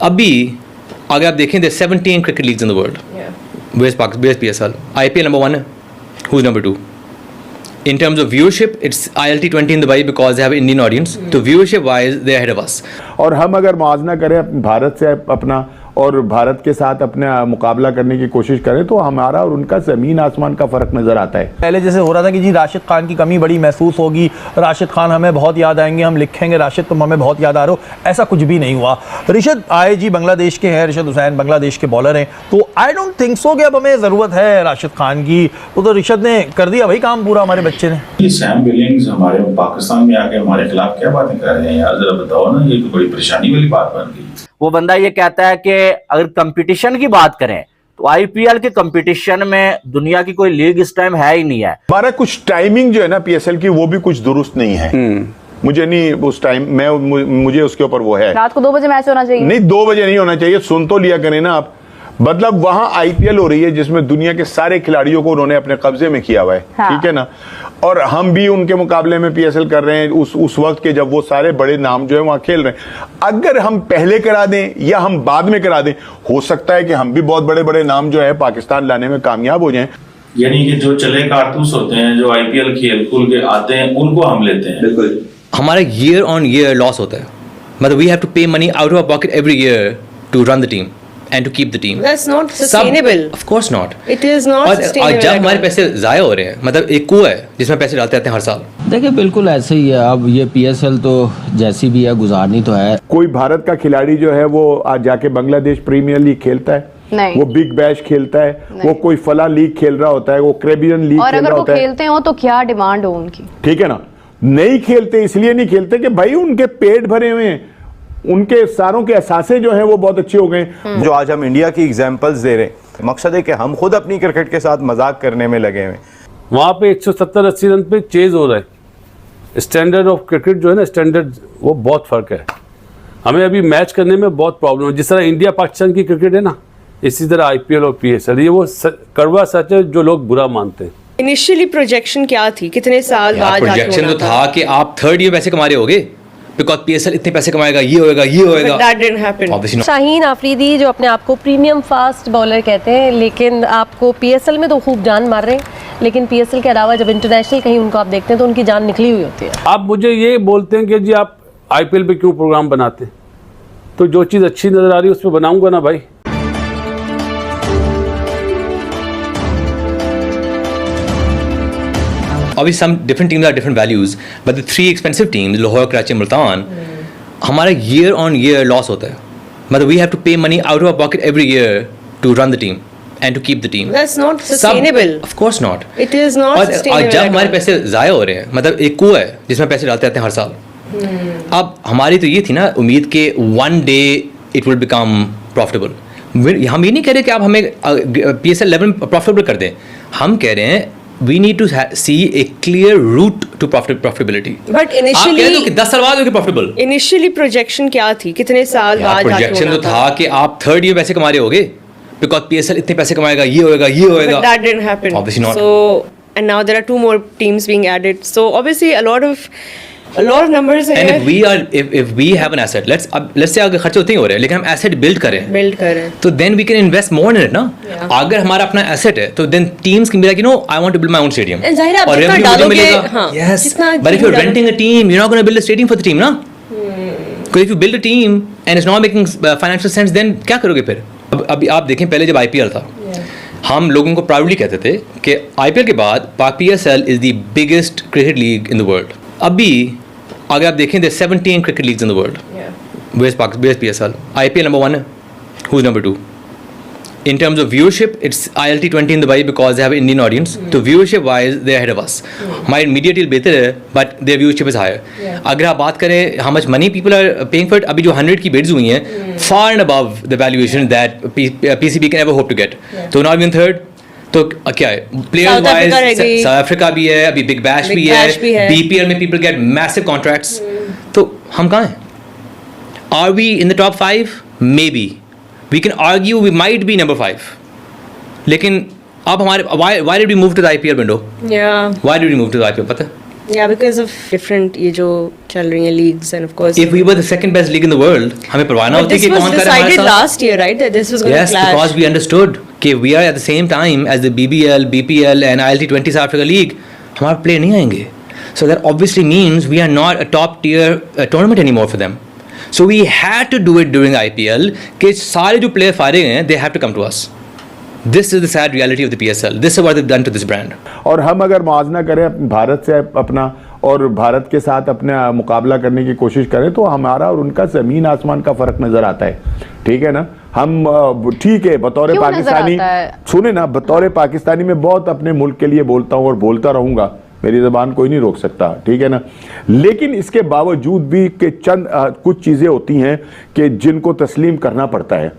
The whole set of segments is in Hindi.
अभी अगर आप देखें, there's 17 cricket leagues in the world. Where's PSL? IPL number 1 है. Who's number 2? In terms of viewership, it's ILT20 in Dubai because they have an Indian audience. So viewership wise, they're ahead of us. और हम अगर मुआवजा करें भारत से अपना और भारत के साथ अपने मुकाबला करने की कोशिश करें तो हमारा और उनका ज़मीन आसमान का फ़र्क नज़र आता है। पहले जैसे हो रहा था कि जी राशिद खान की कमी बड़ी महसूस होगी, राशिद खान हमें बहुत याद आएंगे, हम लिखेंगे राशिद तुम हमें बहुत याद आ रहे हो, ऐसा कुछ भी नहीं हुआ। रिशद आए जी बांग्लादेश के हैं, रिशद हुसैन बांग्लादेश के बॉलर हैं, तो आई डोंट थिंक सो कि अब हमें ज़रूरत है राशिद खान की। तो रिशद ने कर दिया भाई काम पूरा हमारे बच्चे ने। सैम बिलिंग्स हमारे पाकिस्तान में आके हमारे खिलाफ क्या बातें कर रहे हैं यार, जरा बताओ ना, ये तो बड़ी परेशानी वाली बात बन गई। वो बंदा ये कहता है कि अगर कंपटीशन की बात करें तो आईपीएल के कंपटीशन में दुनिया की कोई लीग इस टाइम है ही नहीं है। हमारा कुछ टाइमिंग जो है ना पीएसएल की वो भी कुछ दुरुस्त नहीं है। मुझे नहीं उस टाइम में मुझे उसके ऊपर वो है, रात को 2 बजे मैच होना चाहिए। नहीं 2 बजे नहीं होना चाहिए, सुन तो लिया करें ना आप। मतलब वहां आईपीएल हो रही है जिसमें दुनिया के सारे खिलाड़ियों को उन्होंने अपने कब्जे में किया हुआ है। हाँ। ठीक है ना, और हम भी उनके मुकाबले में पीएसएल कर रहे हैं उस वक्त के जब वो सारे बड़े नाम जो है वहां खेल रहे हैं। अगर हम पहले करा दें या हम बाद में करा दें, हो सकता है कि हम भी बहुत बड़े बड़े नाम जो है पाकिस्तान लाने में कामयाब हो जाएं। यानी कि जो चले कारतूस होते हैं, जो आईपीएल खेल खुल के आते हैं, उनको हम लेते हैं। बिल्कुल, हमारा ईयर ऑन ईयर लॉस होता है। मतलब we have to pay money out of pocket every year to run the team and to keep the team. That's not sustainable. Of course not. It is not sustainable. और जब हमारे पैसे ज़ाया हो रहे हैं, मतलब एक कुआं है जिसमें पैसे डालते रहते हैं हर साल। देखिए बिल्कुल ऐसे ही है। अब ये पीएसएल तो जैसी भी है गुजारनी तो है। कोई भारत का खिलाड़ी जो है वो आज जाके बांग्लादेश प्रीमियर लीग खेलता है? नहीं। वो बिग बैश खेलता है? वो कोई फला लीग खेल रहा होता है? वो कैरेबियन लीग खेल रहा होता है? और अगर वो खेलते हो तो क्या डिमांड हो उनकी? ठीक है ना, नहीं खेलते इसलिए नहीं खेलते कि भाई उनके पेट भरे हुए हैं, उनके सारों के असासे जो हैं वो बहुत अच्छे हो गए। जो आज हम इंडिया की एग्जांपल्स दे रहे हैं, मकसद है कि हम खुद अपनी क्रिकेट के साथ मजाक करने में लगे हुए। वहाँ पे 170-80 रन पे चेज हो रहा है। स्टैंडर्ड ऑफ क्रिकेट जो है ना, स्टैंडर्ड वो बहुत फर्क है। हमें अभी मैच करने में बहुत प्रॉब्लम है। जिस तरह इंडिया पाकिस्तान की क्रिकेट है ना, इसी तरह आईपीएल और पीएसएल, ये वो कड़वा सच है जो लोग बुरा मानते हैं। इनिशियली प्रोजेक्शन क्या थी, कितने साल बाद प्रोजेक्शन तो था कि आप 3rd ईयर पैसे कमा रहे होगे बिकॉज पीएसएल इतने पैसे कमाएगा, ये होएगा, ये होएगा। That didn't happen. Shaheen Afridi जो अपने आप को प्रीमियम फास्ट बॉलर कहते हैं, लेकिन आपको पीएसएल में तो खूब जान मार रहे हैं, लेकिन पीएसएल के अलावा जब इंटरनेशनल कहीं उनको आप देखते हैं तो उनकी जान निकली हुई होती है। आप मुझे ये बोलते हैं कि जी आप आईपीएल पे क्यों प्रोग्राम बनाते हैं, तो जो चीज़ अच्छी नज़र आ रही है उस पर बनाऊंगा ना भाई। Obviously, some different teams have different values, but the 3 expensive teams, Lahore, Karachi, Multan, हमारा year on year loss होता है। मतलब we have to pay money out of our pocket every year to run the team and to keep the team. That's not sustainable. Of course not. It is not sustainable. और जब हमारे पैसे ज़ाया हो रहे हैं, मतलब एक कुआं है जिसमें पैसे डालते रहते हैं हर साल। अब हमारी तो ये थी ना उम्मीद कि one day it will become profitable. हम ये नहीं कह रहे कि आप हमें PSL 11 profitable कर दें, हम कह रहे हैं we need to see a clear route to profitability. But initially, आप कह दो कि 10 साल बाद होगी profitable. Initially projection क्या थी, कितने साल बाद? प्रोजेक्शन तो था कि आप 3rd ईयर पैसे कमा रहे होगे बिकॉज पीएसएल इतने पैसे कमाएगा, ये होएगा, ये होएगा। But that didn't happen. Obviously not. So and now there are 2 more teams being added. So obviously a lot of numbers are And here. if we have an asset, let's say अगर खर्चे उतने ही हो रहे हैं लेकिन हम asset build करें तो then we can invest more in it ना। अगर हमारा अपना asset है तो then teams can be like, you know, I want to build my own stadium. और revenue मुझे मिलेगा। Yes. But if you're renting a team, you're not going to build a stadium for the team ना। Because if you build a team and it's not making financial sense, then क्या करोगे फिर? अभी आप देखें, पहले जब IPL था, हम लोगों को प्राउडली कहते थे कि IPL के बाद PSL is the biggest cricket league in the world. अभी अगर आप देखें, there's 17 cricket leagues in the world. Where's PSL? IPL number 1 है. Who's number 2? In terms of viewership, it's ILT20 in Dubai because they have an Indian audience. So viewership wise, they're ahead of us. हमारी media deal बेहतर है, but their viewership is higher. अगर आप बात करें how much money people are paying for it, अभी जो 100 की bids हुई हैं, far and above the valuation that PCB can ever hope to get. तो not even 3rd. तो क्या है, प्लेयर वाइज साउथ अफ्रीका भी है, अभी बिग बैश भी है, बीपीएल में पीपल गेट मैसिव कॉन्ट्रैक्ट्स। तो हम कहाँ हैं? Are we in the top 5? Maybe we can argue we might be number 5, लेकिन अब हमारे why did we move to the IPL window? Why did we move to the IPL? पता है Yeah, because of different ये जो चल रही हैं leagues and of course. If we were the second best league in the world, हमें परवाना But होती this कि was कौन करे हमारे decided साथ? last year, right? That this was going to Yes, clash. because we understood कि we are at the same time as the BBL, BPL and ILT20 South Africa League. हमारे player नहीं आएंगे. So that obviously means we are not a top tier tournament anymore for them. So we had to do it during IPL कि सारे जो player फारिग हैं, they have to come to us. This is the sad reality of the PSL. This is what they've done to this brand. और हम अगर मुआवजा करें भारत से अपना और भारत के साथ अपना मुकाबला करने की कोशिश करें तो हमारा और उनका जमीन आसमान का फर्क नजर आता है। ठीक है ना, हम ठीक है बतौर क्यों नजर पाकिस्तानी, आता है? सुने ना, बतौर पाकिस्तानी मैं बहुत अपने मुल्क के लिए बोलता हूँ और बोलता रहूंगा, मेरी जबान कोई नहीं रोक सकता, ठीक है ना। लेकिन इसके बावजूद भी कि चंद कुछ चीजें होती हैं कि जिनको तस्लीम करना पड़ता है,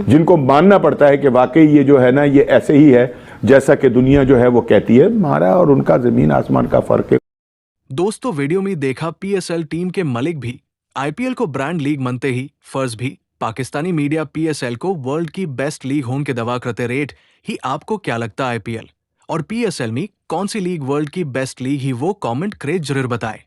जिनको मानना पड़ता है कि वाकई ये जो है ना ये ऐसे ही है जैसा कि दुनिया जो है वो कहती है। हमारा और उनका जमीन आसमान का फर्क है। दोस्तों, वीडियो में देखा पीएसएल टीम के मलिक भी आईपीएल को ब्रांड लीग मानते ही फर्ज भी पाकिस्तानी मीडिया पीएसएल को वर्ल्ड की बेस्ट लीग होने के दावा करते रेट ही आपको क्या लगता है आईपीएल और पीएसएल में कौन सी लीग वर्ल्ड की बेस्ट लीग ही वो कमेंट करे जरूर बताएं।